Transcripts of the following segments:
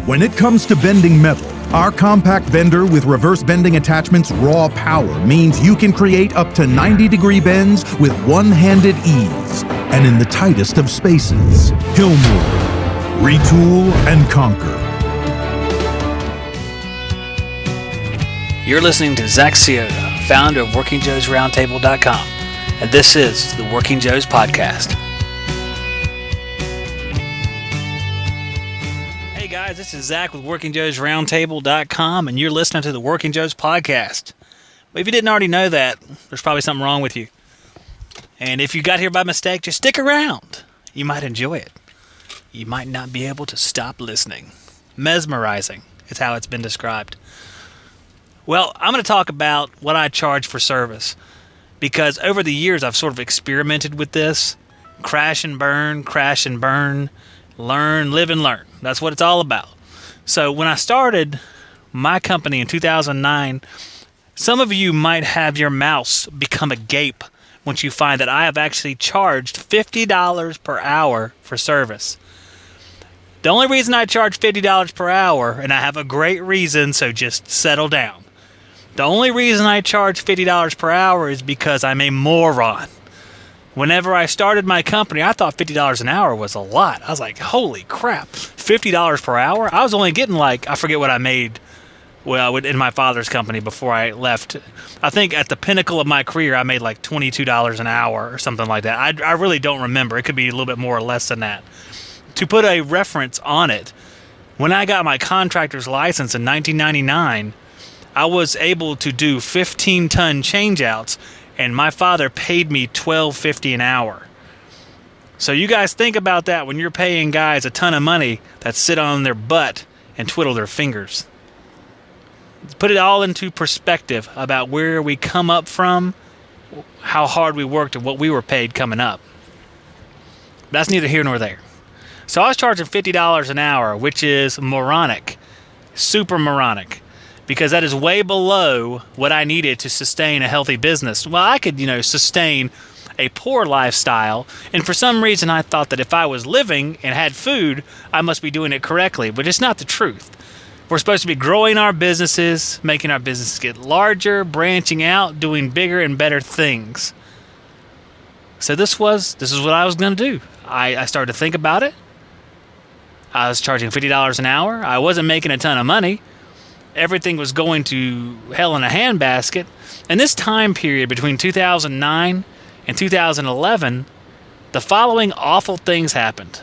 When it comes to bending metal, our compact bender with reverse bending attachments raw power means you can create up to 90-degree bends with one-handed ease and in the tightest of spaces. Hillmore. Retool and conquer. You're listening to Zack, founder of WorkingJoesRoundtable.com, and this is the Working Joes Podcast. Hey guys, this is Zack with WorkingJoesRoundtable.com, and you're listening to the Working Joes Podcast. Well, if you didn't already know that, there's probably something wrong with you. And if you got here by mistake, just stick around. You might enjoy it. You might not be able to stop listening. Mesmerizing is how it's been described. Well, I'm going to talk about what I charge for service, because over the years I've sort of experimented with this. Crash and burn, learn, live and learn. That's what it's all about. So when I started my company in 2009, some of you might have your mouths become agape once you find that I have actually charged $50 per hour for service. The only reason I charge $50 per hour, and I have a great reason, so just settle down. The only reason I charge $50 per hour is because I'm a moron. Whenever I started my company, I thought $50 an hour was a lot. I was like, holy crap, $50 per hour? I was only getting I forget what I made in my father's company before I left. I think at the pinnacle of my career, I made like $22 an hour or something like that. I really don't remember. It could be a little bit more or less than that. To put a reference on it, when I got my contractor's license in 1999, I was able to do 15-ton changeouts, and my father paid me $12.50 an hour. So you guys think about that when you're paying guys a ton of money that sit on their butt and twiddle their fingers. Put it all into perspective about where we come up from, how hard we worked, and what we were paid coming up. That's neither here nor there. So I was charging $50 an hour, which is moronic, super moronic, because that is way below what I needed to sustain a healthy business. Well, I could, sustain a poor lifestyle, and for some reason I thought that if I was living and had food, I must be doing it correctly, but it's not the truth. We're supposed to be growing our businesses, making our businesses get larger, branching out, doing bigger and better things. So this is what I was going to do. I started to think about it. I was charging $50 an hour. I wasn't making a ton of money. Everything was going to hell in a handbasket. And this time period between 2009 and 2011, the following awful things happened.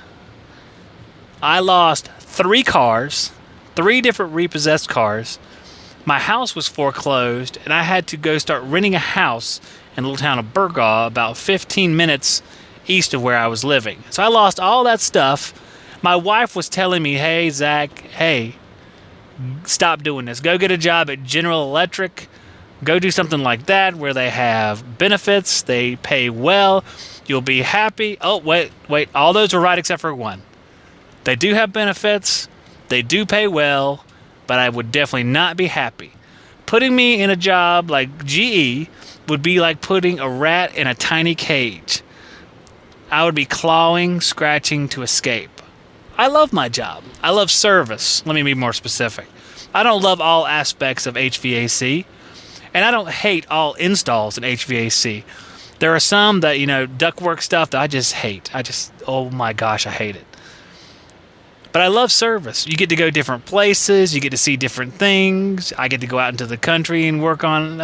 I lost 3 cars, 3 different repossessed cars. My house was foreclosed, and I had to go start renting a house in the little town of Burgaw, about 15 minutes east of where I was living. So I lost all that stuff. My wife was telling me, hey, Zach, hey, stop doing this. Go get a job at General Electric. Go do something like that where they have benefits. They pay well. You'll be happy. Oh, wait. All those are right except for one. They do have benefits. They do pay well, but I would definitely not be happy. Putting me in a job like GE would be like putting a rat in a tiny cage. I would be clawing, scratching to escape. I love my job. I love service. Let me be more specific. I don't love all aspects of HVAC, and I don't hate all installs in HVAC. There are some that, ductwork stuff that I just hate. Oh my gosh, I hate it. But I love service. You get to go different places. You get to see different things. I get to go out into the country and work on,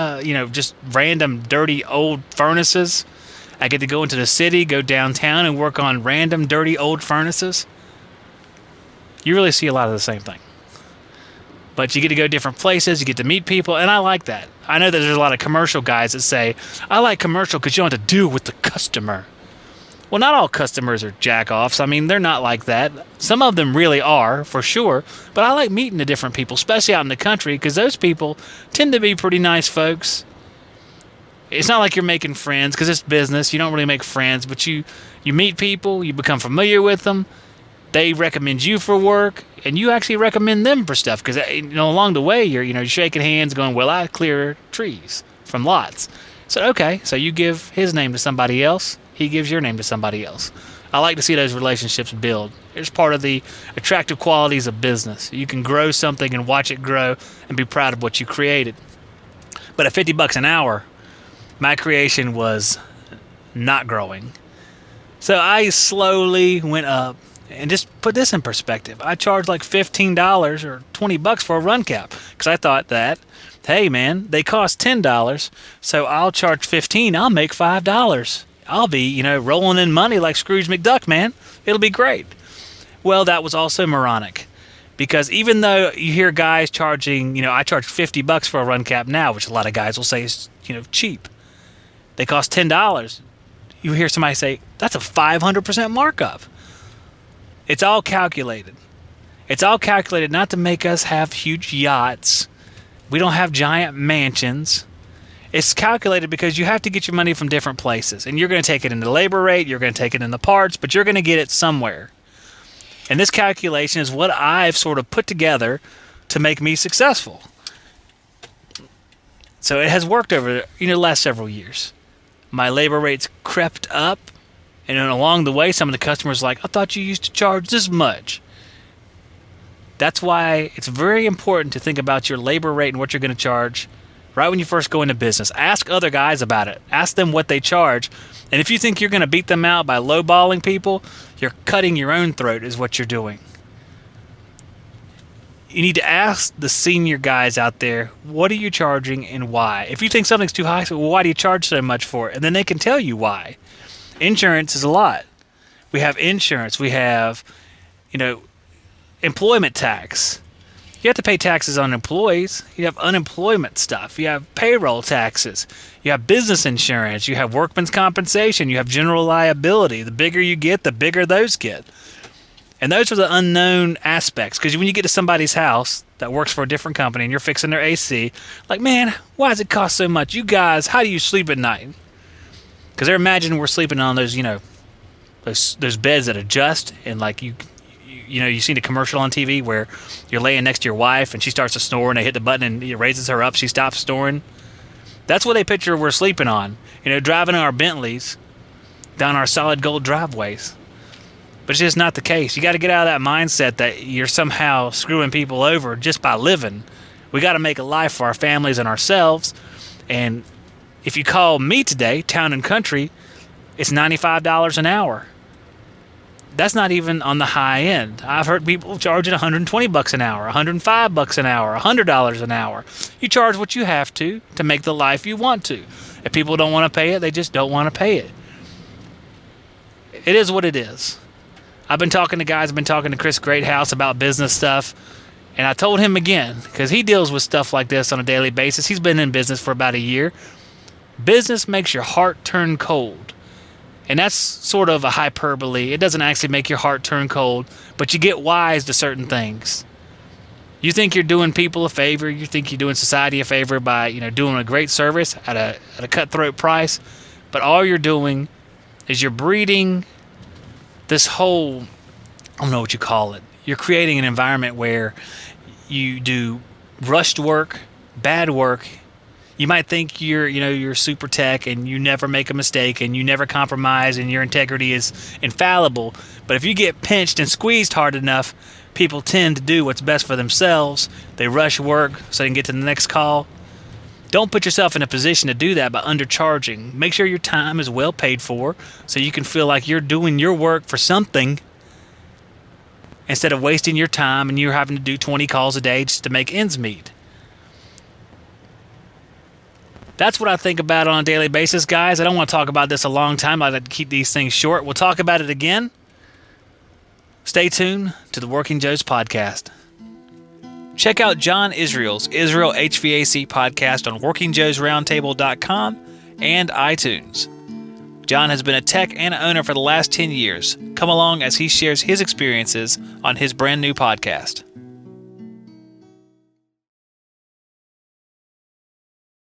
just random dirty old furnaces. I get to go into the city, go downtown and work on random dirty old furnaces. You really see a lot of the same thing. But you get to go different places, you get to meet people, and I like that. I know that there's a lot of commercial guys that say, I like commercial because you don't have to deal with the customer. Well, not all customers are jack-offs. I mean, they're not like that. Some of them really are, for sure. But I like meeting the different people, especially out in the country, because those people tend to be pretty nice folks. It's not like you're making friends, because it's business. You don't really make friends, but you meet people, you become familiar with them. They recommend you for work, and you actually recommend them for stuff, because along the way you're shaking hands, going, "Well, I clear trees from lots." So okay, so you give his name to somebody else, he gives your name to somebody else. I like to see those relationships build. It's part of the attractive qualities of business. You can grow something and watch it grow and be proud of what you created. But at $50 an hour, my creation was not growing. So I slowly went up, and just put this in perspective. I charged like $15 or $20 for a run cap because I thought that, hey man, they cost $10, so I'll charge $15. I'll make $5. I'll be, rolling in money like Scrooge McDuck, man. It'll be great. Well, that was also moronic, because even though you hear guys charging, I charge $50 for a run cap now, which a lot of guys will say is, cheap. They cost $10. You hear somebody say, that's a 500% markup. It's all calculated. It's all calculated not to make us have huge yachts. We don't have giant mansions. It's calculated because you have to get your money from different places. And you're going to take it in the labor rate, you're going to take it in the parts, but you're going to get it somewhere. And this calculation is what I've sort of put together to make me successful. So it has worked over the last several years. My labor rates crept up. And then along the way, some of the customers were like, I thought you used to charge this much. That's why it's very important to think about your labor rate and what you're going to charge right when you first go into business. Ask other guys about it. Ask them what they charge. And if you think you're going to beat them out by lowballing people, you're cutting your own throat is what you're doing. You need to ask the senior guys out there, what are you charging and why? If you think something's too high, well, why do you charge so much for it? And then they can tell you why. Insurance is a lot. We have insurance. We have, employment tax. You have to pay taxes on employees. You have unemployment stuff. You have payroll taxes. You have business insurance. You have workman's compensation. You have general liability. The bigger you get, the bigger those get. And those are the unknown aspects. Because when you get to somebody's house that works for a different company and you're fixing their AC, like, man, why does it cost so much? You guys, how do you sleep at night? Because they're imagining we're sleeping on those, those beds that adjust, and like you've seen a commercial on TV where you're laying next to your wife and she starts to snore and they hit the button and it raises her up, she stops snoring. That's what they picture we're sleeping on. Driving our Bentleys down our solid gold driveways. But it's just not the case. You got to get out of that mindset that you're somehow screwing people over just by living. We got to make a life for our families and ourselves. And if you call me today, Town and Country, it's $95 an hour. That's not even on the high end. I've heard people charging $120 an hour, $105 an hour, $100 an hour. You charge what you have to make the life you want to. If people don't want to pay it, they just don't want to pay it. It is what it is. I've been talking to guys, I've been talking to Chris Greathouse about business stuff, and I told him again, because he deals with stuff like this on a daily basis. He's been in business for about a year. Business makes your heart turn cold. And that's sort of a hyperbole. It doesn't actually make your heart turn cold, but you get wise to certain things. You think you're doing people a favor, you think you're doing society a favor by, doing a great service at a cutthroat price, but all you're doing is you're breeding this whole, I don't know what you call it. You're creating an environment where you do rushed work, bad work. You might think you're super tech and you never make a mistake and you never compromise and your integrity is infallible. But if you get pinched and squeezed hard enough, people tend to do what's best for themselves. They rush work so they can get to the next call. Don't put yourself in a position to do that by undercharging. Make sure your time is well paid for so you can feel like you're doing your work for something instead of wasting your time and you're having to do 20 calls a day just to make ends meet. That's what I think about on a daily basis, guys. I don't want to talk about this a long time. I like to keep these things short. We'll talk about it again. Stay tuned to the Working Joe's podcast. Check out John Israel's Israel HVAC podcast on WorkingJoesRoundtable.com and iTunes. John has been a tech and owner for the last 10 years. Come along as he shares his experiences on his brand new podcast.